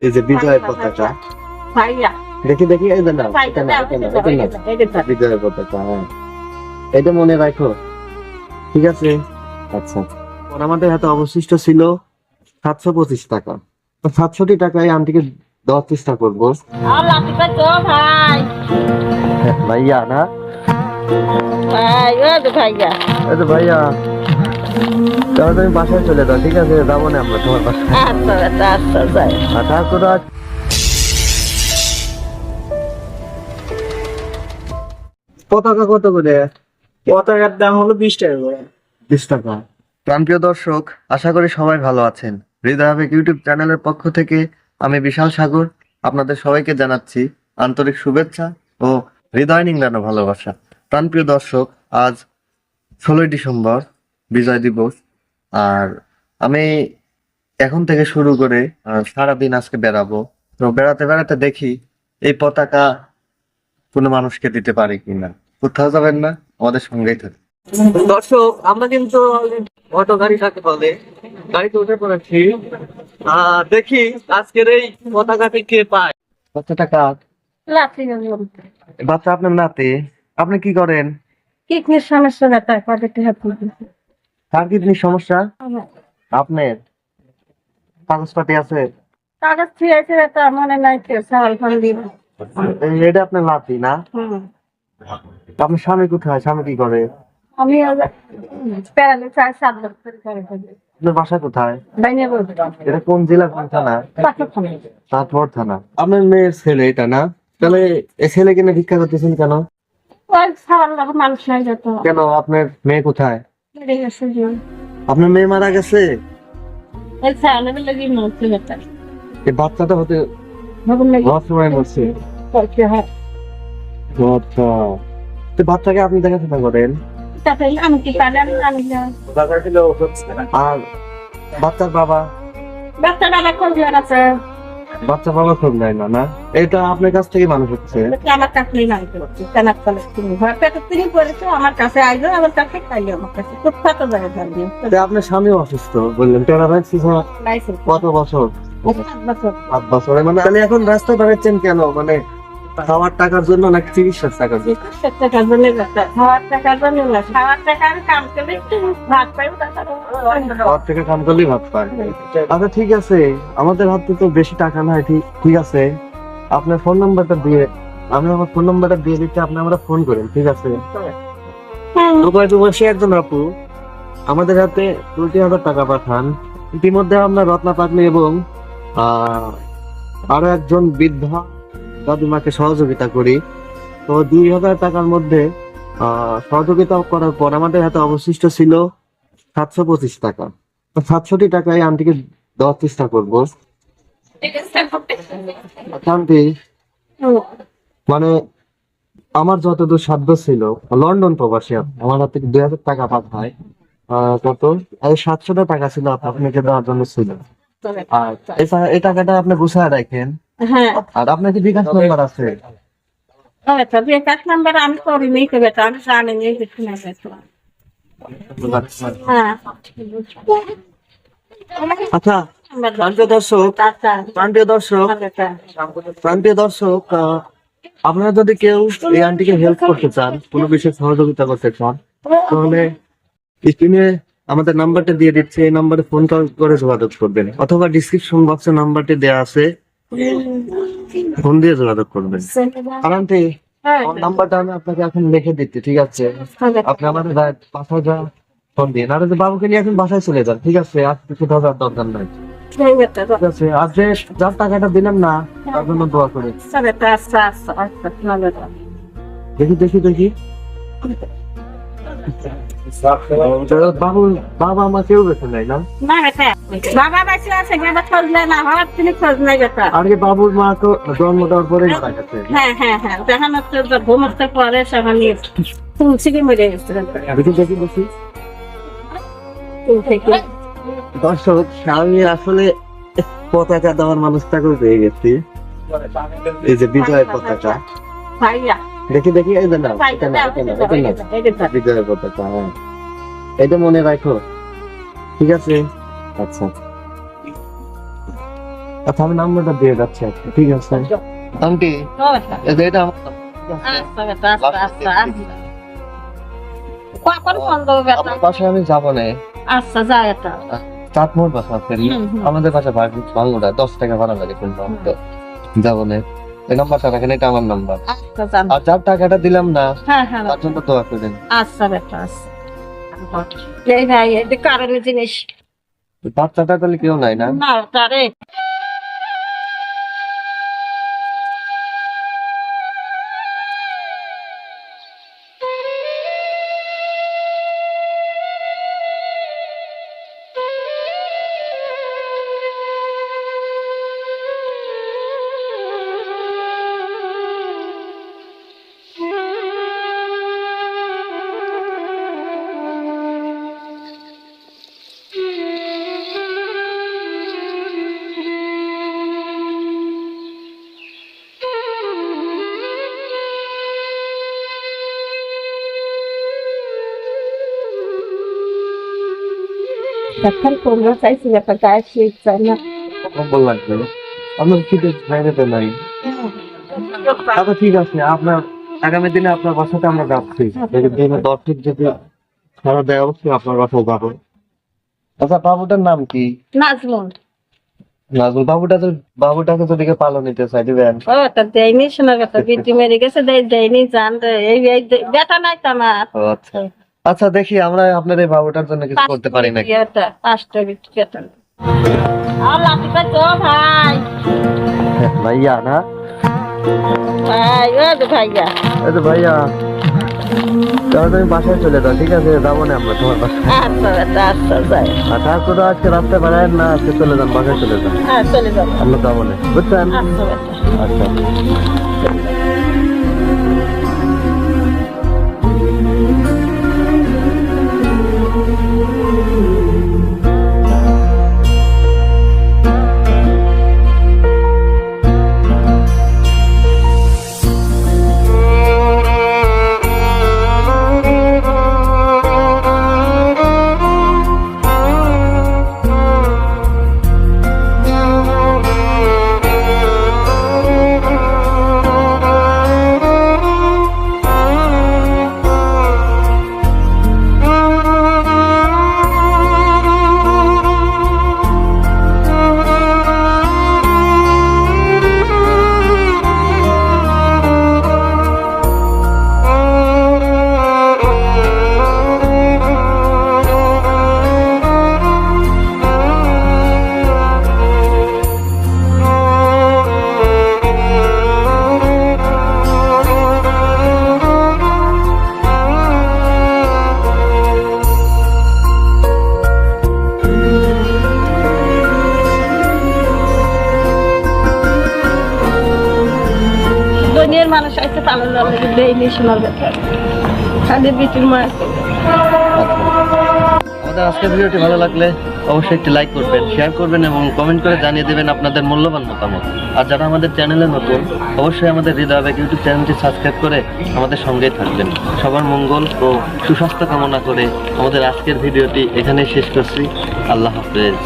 এই যে বিজয়ের পতাকা, ভাইয়া দেখি দেখি, এই যে না, এটা না, এটা না, এটা না, বিজয়ের পতাকা, হ্যাঁ, এটা মনে রাখো, ঠিক আছে? আচ্ছা, আর আমাদের হাতে অবশিষ্ট ছিল 725 টাকা। 700 টাকায় আন্টিকে দেওয়ার চেষ্টা করবো। আল্লাহ টিকা তো ভাই ভাইয়া না, ভাই ও তো ভাইয়া এই তো ভাইয়া, তাহলে তুমি বাসায় চলে যাও, ঠিক আছে? যাবো না আমরা তোমার বাসায়। আচ্ছা আচ্ছা আচ্ছা যাই আর তারপরে পতাকা কত করে? পতাকার দাম হলো 20 টাকা করে। 20 টাকা। প্রিয় দর্শক, আশা করি সবাই ভালো আছেন। হৃদয় আবেগ ইউটিউব চ্যানেলের পক্ষ থেকে আমি বিশাল সাগর আপনাদের সবাইকে জানাচ্ছি আন্তরিক শুভেচ্ছা ও হৃদয় নিংড়ানো ভালোবাসা। প্রিয় দর্শক, আজ 16ই ডিসেম্বর, বিজয় দিবস। আর আমি এখন থেকে শুরু করে সারাদিন আজকে বেড়াবো। তো বেড়াতে বেড়াতে দেখি এই পতাকা কোনো মানুষকে দিতে পারি কিনা। কোথাও যাবেন না, আমাদের সঙ্গেই থাকুন। দর্শক, আমরা কিন্তু অটো গাড়ি থাকে বলে গাড়িতে উঠে পড়েছি। দেখি আজকের এই পতাকাটি কে পায়। কত টাকা? লাঠি বাচ্চা আপনার নাতি, আপনি কি করেন? কিডনির সমস্যা ব্যথা কবে হাত কার কিডনির সমস্যা? আপনার কাগজপাতি আছে? কাগজ ছিঁড়েছে ব্যথা মনে নাই কেউ সাল ফল দিব এটা আপনার নাতি না? আপনার স্বামী কোথায়? স্বামী কি করে? আমি প্যারালে 4-7 বছর করে থাকি আপনার বাসা কোথায়? বাইনে বলতে এটা কোন জেলা, কোন থানা? তারপর থানা। আপনার মেয়ের ছেলে এটা না? তাহলে এই ছেলেকে নিয়ে ভিক্ষা করতেছেন কেন? ওই সাল মানুষ নাই যত কেন, আপনার মেয়ে কোথায়? বেড়ে গেছে যে আপনার মেয়ে মারা গেছে? এই সালে লাগি মরছে ব্যথা এই বাচ্চাটা হতে ভবন লাগি হওয়ার সময় মরছে? করতে হয় আচ্ছা, তো বাচ্চাকে আপনি দেখাশোনা করেন? তাতে আমি কি পারি আমি আর বাচ্চার বাবা? বাচ্চা বাবা কোন দিন আছে বাচ্চা বাবা খোঁজ নেয় না? না, এটা আপনার কাছ থেকে মানুষ হচ্ছে? আমার কাছে নাই করছি কেন করে তুমি ঘর পেটে তুমি করেছো আমার কাছে আইলো আমার কাছে খাইলো আমার কাছে খুব কত জায়গা জানি তো আপনার স্বামী অসুস্থ বললেন, প্যারালাইসিস কত বছর? 5 বছর 8 বছরে। মানে তাহলে এখন রাস্তা বেড়াচ্ছেন কেন? মানে খাওয়ার টাকার জন্য নাকি চিকিৎসার টাকার জন্য? টাকার জন্য খাওয়ার টাকার জন্য না খাওয়ার টাকা আমি কাম করে ভাত পাই খাওয়ার থেকে কাম করলেই ভাত পায়। আচ্ছা ঠিক আছে, আমাদের হাতে তো বেশি টাকা নাই, ঠিক আছে, আপনার ফোন নাম্বারটা দিয়ে, আমি আমার ফোন নাম্বারটা দিয়ে দিচ্ছি, আপনি আমরা ফোন করেন, ঠিক আছে? দুবাই প্রবাসী একজন আপু আমাদের হাতে 20,000 টাকা পাঠান। ইতিমধ্যে আমরা রত্না পাগলি এবং আরো একজন বৃদ্ধা দাদিমাকে সহযোগিতা করি। তো 2,000 টাকার মধ্যে সহযোগিতা করার পর আমাদের হাতে অবশিষ্ট ছিল 725 টাকা। 700 টাকায় আন্টিকে দেওয়ার চেষ্টা করবো। আন্টি, মানে আমার যতদূর সাধ্য ছিল, লন্ডন প্রবাসী আমার হাতে 2,000 টাকা পাঠায়। কত? 700 টাকা ছিল আপনাকে দেওয়ার জন্য ছিল। আর এই টাকাটা আপনি গুছায় রাখেন। হ্যাঁ আর আপনার কি বিকাশ নাম্বার আছে? আচ্ছা বিকাশ নাম্বার আমি করি নেই তো বেটা আমি জানি নেই কিছু না হ্যাঁ আচ্ছা, প্রান্তীয় দর্শক, প্রান্তীয় দর্শক, আপনারা যদি কেউ এই আন্টিকে হেল্প করতে চান, কোনো বিষয়ে সহযোগিতা করতে চান, তাহলে স্ক্রিনে আমাদের নাম্বারটা দিয়ে দিচ্ছে, এই নাম্বারে ফোন করে যোগাযোগ করবেন, অথবা ডিসক্রিপশন বক্সে নাম্বারটি দেওয়া আছে, ফোন দিয়ে যোগাযোগ করবেন। আর আন্টি, আমার নাম্বারটা আমি আপনাকে এখন লিখে দিচ্ছি, ঠিক আছে? আপনি আমাদের বাসায় ফোন দিয়ে, আর বাবুকে নিয়ে এখন বাসায় চলে যান, ঠিক আছে? আর কিছু দরকার নাই, ঠিক আছে? আর যে যার টাকাটা দিলাম না, তার জন্য দোয়া করে দেখি দেখি দেখি। বাবা মা কেউ বেছে নাই না? বাবা বাচ্চা আছে বাবা খোঁজ নেয় না হওয়ার তিনি খোঁজ নেয় বেটা আর কি বাবুর মা তো জন্ম দেওয়ার পরে মারা গেছে? হ্যাঁ হ্যাঁ হ্যাঁ যখন ঘুমাতে পরে সেখানে তুলসী মরে গেছে দেখি দেখি দেখি। দর্শক, আমি আসলে পতাকা দেওয়ার মানুষটাকেও পেয়ে গেছি, এই যে বিজয়ের পতাকা, ভাইয়া দেখি দেখি, এই যে না, এটা না, এটা না, এটা না, বিজয়ের পতাকা, হ্যাঁ, এটা মনে রাখো, ঠিক আছে? আচ্ছা, আচ্ছা আমি নাম্বারটা দিয়ে যাচ্ছি আজকে, ঠিক আছে আন্টি? এটা আমার আচ্ছা বেটা, আচ্ছা আচ্ছা কখন ফোন দেবো বেটা? আমার বাসায় আমি যাবো না, আচ্ছা যা এটা। চাঁদমোহর বাসা আছে, আমাদের বাসা ভাঙড়া, 10 টাকা ভাড়া লাগে কিন্তু আমাকে, যাবো না। এই নাম্বারটা রাখেন, এটা আমার নাম্বার। আচ্ছা জান। আর যার টাকাটা দিলাম না হ্যাঁ হ্যাঁ তার জন্য দোয়া করেন। আচ্ছা বেটা আচ্ছা। এই ভাই এটা কারণে জিনিস বাচ্চাটা তাহলে কেউ নাই না? না তারে এখন তোমরা চাইছি একটা গায়ে শীত চাই না। কম্বল লাগবে, আপনার শীতের বাইরেতে নাই। আচ্ছা ঠিক আছে, আপনার আগামী দিনে আপনার বাসাতে আমরা যাচ্ছি, যদি দিনে 10 ফিট যদি ছাড়া দেয় অবশ্যই আপনার বাসাও যাবো। আচ্ছা বাবুটার নাম কি? নাজমুল। নাজমুল। বাবুটাকে যদি কেউ পালন নিতে চাই দিবেন? ও এটা দেয়নি, শোনা কথা বিটি মেরে গেছে, দেয়নি জান রে। এই বেটা নাই তো আমার। ও আচ্ছা আচ্ছা, দেখি আমরা আপনার এই বাবুটার জন্য কিছু করতে পারি নাকি। পাঁচটা বিটি বেটা আর লাঠি পাই তো ভাই। ভাইয়া না? ভাই ও যে ভাইয়া। এই তো ভাইয়া, তাহলে তুমি বাসায় চলে যাও, ঠিক আছে? যাবো না আমরা তোমার বাসায়। আচ্ছা বেটা আচ্ছা যাই। আর ঠাকুর আজকে রাস্তায় বেড়ায় না, আজকে চলে যান, বাসায় চলে যান, হ্যাঁ চলে যাবো। আমরা যাবো না, বুঝছেন? আচ্ছা বেটা। আচ্ছা দুনিয়ার মানুষ আছে পালন লাগে দেয়নি, শোনার কথা খালি বিটির মা। আমাদের আজকের ভিডিওটি ভালো লাগলে অবশ্যই একটি লাইক করবেন, শেয়ার করবেন এবং কমেন্ট করে জানিয়ে দেবেন আপনাদের মূল্যবান মতামত। আর যারা আমাদের চ্যানেলে নতুন, অবশ্যই আমাদের হৃদয় আবেগ ইউটিউব চ্যানেলটি সাবস্ক্রাইব করে আমাদের সঙ্গেই থাকবেন। সবার মঙ্গল ও সুস্বাস্থ্য কামনা করে আমাদের আজকের ভিডিওটি এখানেই শেষ করছি। আল্লাহ হাফেজ।